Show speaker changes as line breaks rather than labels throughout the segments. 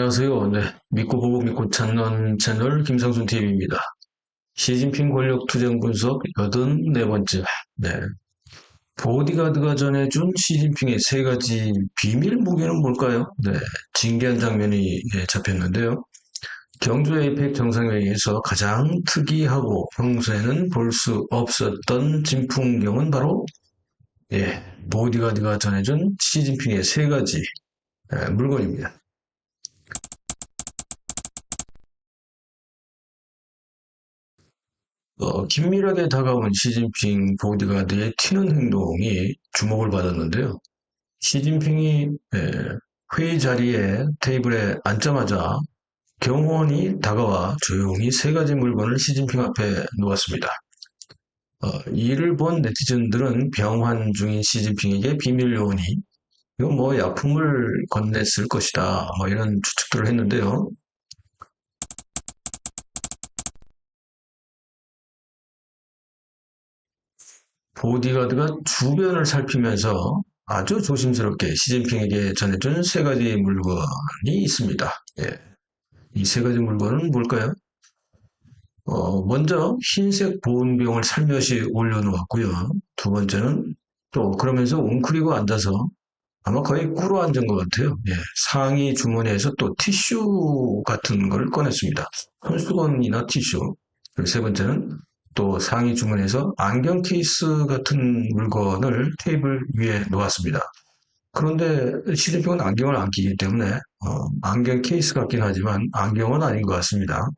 안녕하세요. 네, 믿고 보고 믿고 찾는 채널 김상순 TV입니다. 시진핑 권력 투쟁 분석 84번째. 네, 보디가드가 전해준 시진핑의 세 가지 비밀 무기는 뭘까요? 네, 진기한 장면이 잡혔는데요. 경주 에이펙 정상회의에서 가장 특이하고 평소에는 볼 수 없었던 진풍경은 바로 보디가드가 전해준 시진핑의 세 가지 물건입니다. 긴밀하게 다가온 시진핑 보디가드의 튀는 행동이 주목을 받았는데요. 시진핑이 회의 자리에 테이블에 앉자마자 경호원이 다가와 조용히 세 가지 물건을 시진핑 앞에 놓았습니다. 이를 본 네티즌들은 병환 중인 시진핑에게 비밀 요원이 이거 뭐 약품을 건넸을 것이다, 뭐 이런 추측들을 했는데요. 보디가드가 주변을 살피면서 아주 조심스럽게 시진핑에게 전해준 세 가지 물건이 있습니다. 예. 이 세 가지 물건은 뭘까요? 먼저 흰색 보온병을 살며시 올려놓았고요. 두 번째는 또 그러면서 웅크리고 앉아서 아마 거의 꿇어 앉은 것 같아요. 예. 상의 주머니에서 또 티슈 같은 걸 꺼냈습니다. 손수건이나 티슈. 그리고 세 번째는 또 상의 주머니에서 안경 케이스 같은 물건을 테이블 위에 놓았습니다. 그런데 시진핑은 안경을 안 끼기 때문에 안경 케이스 같긴 하지만 안경은 아닌 것 같습니다.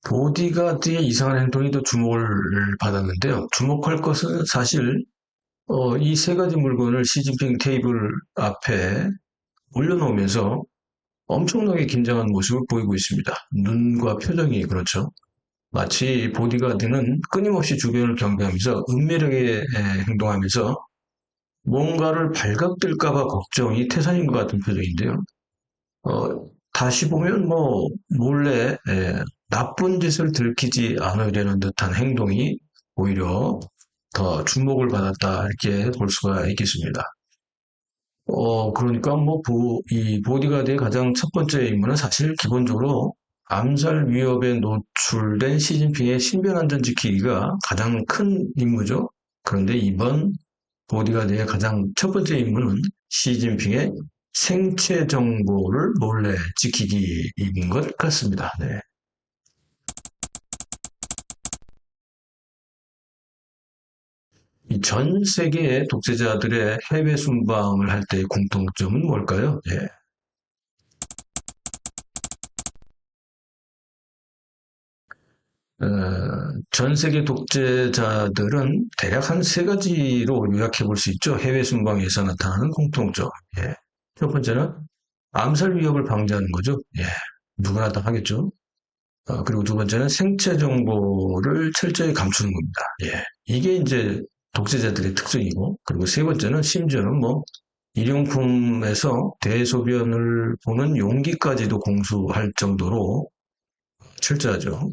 보디가드의 이상한 행동이 또 주목을 받았는데요. 주목할 것은 사실 이 세 가지 물건을 시진핑 테이블 앞에 올려놓으면서 엄청나게 긴장한 모습을 보이고 있습니다. 눈과 표정이 그렇죠. 마치 보디가드는 끊임없이 주변을 경계하면서 은밀하게 행동하면서 뭔가를 발각될까봐 걱정이 태산인 것 같은 표정인데요. 다시 보면 뭐 몰래 나쁜 짓을 들키지 않으려는 듯한 행동이 오히려 더 주목을 받았다 이렇게 볼 수가 있겠습니다. 그러니까 뭐 이 보디가드의 가장 첫 번째 임무는 사실 기본적으로 암살 위협에 노출된 시진핑의 신변 안전 지키기가 가장 큰 임무죠. 그런데 이번 보디가드의 가장 첫 번째 임무는 시진핑의 생체 정보를 몰래 지키기인 것 같습니다. 네. 이 전 세계의 독재자들의 해외 순방을 할 때의 공통점은 뭘까요? 예. 어, 전 세계 독재자들은 대략 한 세 가지로 요약해 볼 수 있죠. 해외 순방에서 나타나는 공통점. 예. 첫 번째는 암살 위협을 방지하는 거죠. 예. 누구나 다 하겠죠. 그리고 두 번째는 생체 정보를 철저히 감추는 겁니다. 예. 이게 이제 독재자들의 특징이고, 그리고 세 번째는 심지어는 뭐 일용품에서 대소변을 보는 용기까지도 공수할 정도로 철저하죠.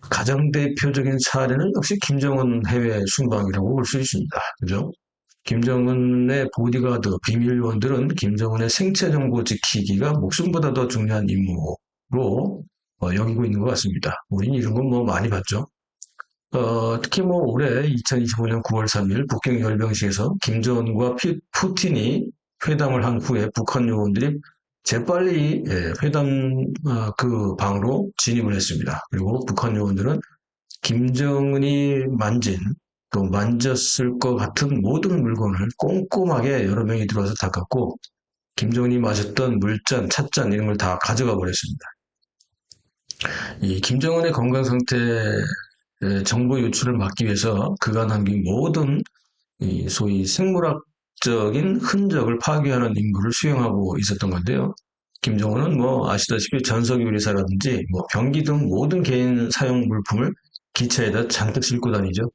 가장 대표적인 사례는 역시 김정은 해외 순방이라고 볼 수 있습니다. 그죠? 김정은의 보디가드, 비밀요원들은 김정은의 생체 정보 지키기가 목숨보다 더 중요한 임무로 여기고 있는 것 같습니다. 우린 이런 건 뭐 많이 봤죠. 특히 뭐 올해 2025년 9월 3일 북경 열병식에서 김정은과 푸틴이 회담을 한 후에 북한 요원들이 재빨리 회담 그 방으로 진입을 했습니다. 그리고 북한 요원들은 김정은이 만진 또 만졌을 것 같은 모든 물건을 꼼꼼하게 여러 명이 들어와서 닦았고 김정은이 마셨던 물잔, 찻잔 이런 걸 다 가져가 버렸습니다. 이 김정은의 건강 상태 정보 유출을 막기 위해서 그가 남긴 모든 이 소위 생물학적인 흔적을 파괴하는 임무를 수행하고 있었던 건데요. 김정은은 뭐 아시다시피 전석 요리사라든지 뭐 병기 등 모든 개인 사용 물품을 기차에다 잔뜩 싣고 다니죠.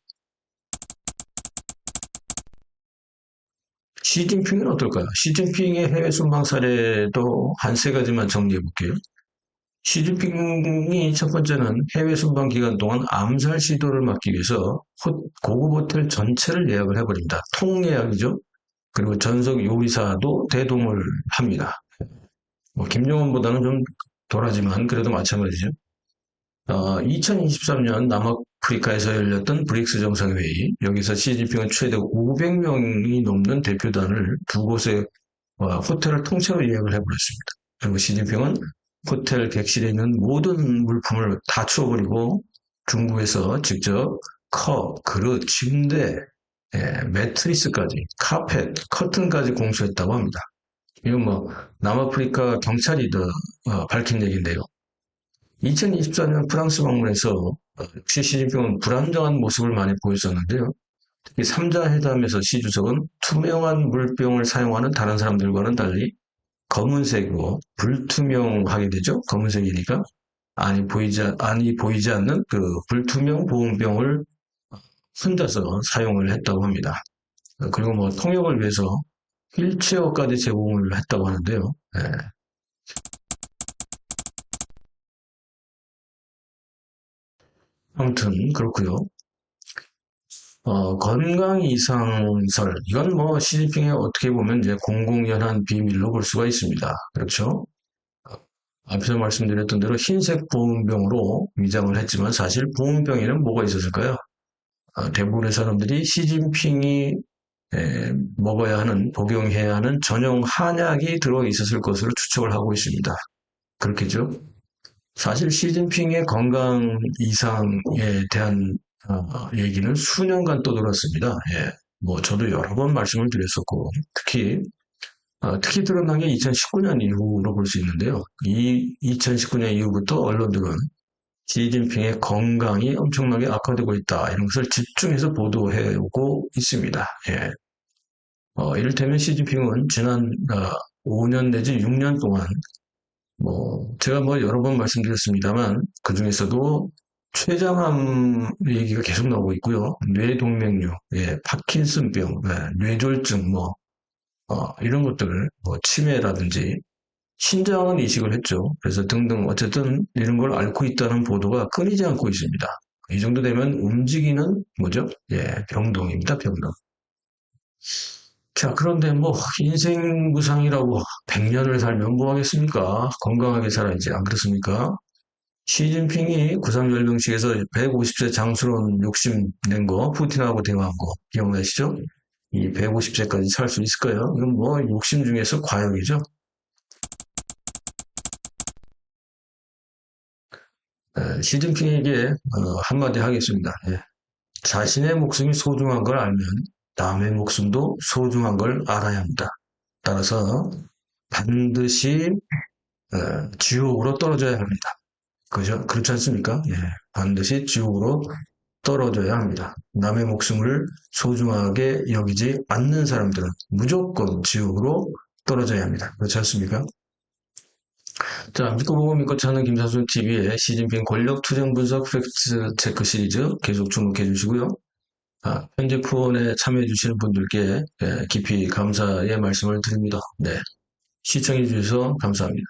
시진핑은 어떨까요? 시진핑의 해외 순방 사례도 한 세 가지만 정리해 볼게요. 시진핑이 첫 번째는 해외 순방 기간 동안 암살 시도를 막기 위해서 고급 호텔 전체를 예약을 해버립니다. 통예약이죠. 그리고 전속 요리사도 대동을 합니다. 뭐 김정은보다는 좀 덜하지만 그래도 마찬가지죠. 2023년 남아프리카에서 열렸던 브릭스 정상회의, 여기서 시진핑은 최대 500명이 넘는 대표단을 두 곳의 호텔을 통째로 예약을 해버렸습니다. 그리고 시진핑은 호텔 객실에 있는 모든 물품을 다 치워버리고 중국에서 직접 컵, 그릇, 침대, 매트리스까지, 카펫, 커튼까지 공수했다고 합니다. 이건 뭐 남아프리카 경찰이 밝힌 얘기인데요. 2024년 프랑스 방문에서 역시 시진핑은 불안정한 모습을 많이 보였었는데요. 특히 3자 회담에서 시 주석은 투명한 물병을 사용하는 다른 사람들과는 달리 검은색으로 불투명하게 되죠. 검은색이니까 안이 보이지 않는 그 불투명 보온병을 혼자서 사용을 했다고 합니다. 그리고 뭐 통역을 위해서 휠체어까지 제공을 했다고 하는데요. 예. 아무튼 그렇고요. 건강 이상설, 이건 뭐 시진핑의 어떻게 보면 이제 공공연한 비밀로 볼 수가 있습니다. 그렇죠? 앞에서 말씀드렸던 대로 흰색 보온병으로 위장을 했지만 사실 보온병에는 뭐가 있었을까요? 대부분의 사람들이 시진핑이 먹어야 하는, 복용해야 하는 전용 한약이 들어 있었을 것으로 추측을 하고 있습니다. 그렇겠죠? 사실 시진핑의 건강 이상에 대한 얘기는 수년간 떠돌았습니다. 예. 뭐 저도 여러 번 말씀을 드렸었고 특히 드러난 게 2019년 이후로 볼 수 있는데요. 이 2019년 이후부터 언론들은 시진핑의 건강이 엄청나게 악화되고 있다, 이런 것을 집중해서 보도해 오고 있습니다. 예. 이를테면 시진핑은 지난 5년 내지 6년 동안 제가 여러 번 말씀드렸습니다만 그 중에서도 췌장암 얘기가 계속 나오고 있고요. 뇌동맥류, 파킨슨병, 뇌졸중, 이런 것들을 치매라든지 신장은 이식을 했죠. 그래서 등등 어쨌든 이런 걸 앓고 있다는 보도가 끊이지 않고 있습니다. 이 정도 되면 움직이는 뭐죠? 병동입니다. 병동. 자, 그런데 인생 무상이라고 100년을 살면 뭐 하겠습니까? 건강하게 살아야지, 안 그렇습니까? 시진핑이 구상열병식에서 150세 장수론 욕심 낸 거, 푸틴하고 대화한 거, 기억나시죠? 이 150세까지 살 수 있을까요? 이건 욕심 중에서 과욕이죠? 시진핑에게 한마디 하겠습니다. 자신의 목숨이 소중한 걸 알면 남의 목숨도 소중한 걸 알아야 합니다. 따라서 반드시 지옥으로 떨어져야 합니다. 그죠? 그렇지 않습니까? 반드시 지옥으로 떨어져야 합니다. 남의 목숨을 소중하게 여기지 않는 사람들은 무조건 지옥으로 떨어져야 합니다. 그렇지 않습니까? 자, 믿고 보고 믿고 찾는 김사순 TV의 시진핑 권력 투쟁 분석 팩트 체크 시리즈 계속 주목해 주시고요. 편집 후원에 참여해 주시는 분들께 깊이 감사의 말씀을 드립니다. 네. 시청해 주셔서 감사합니다.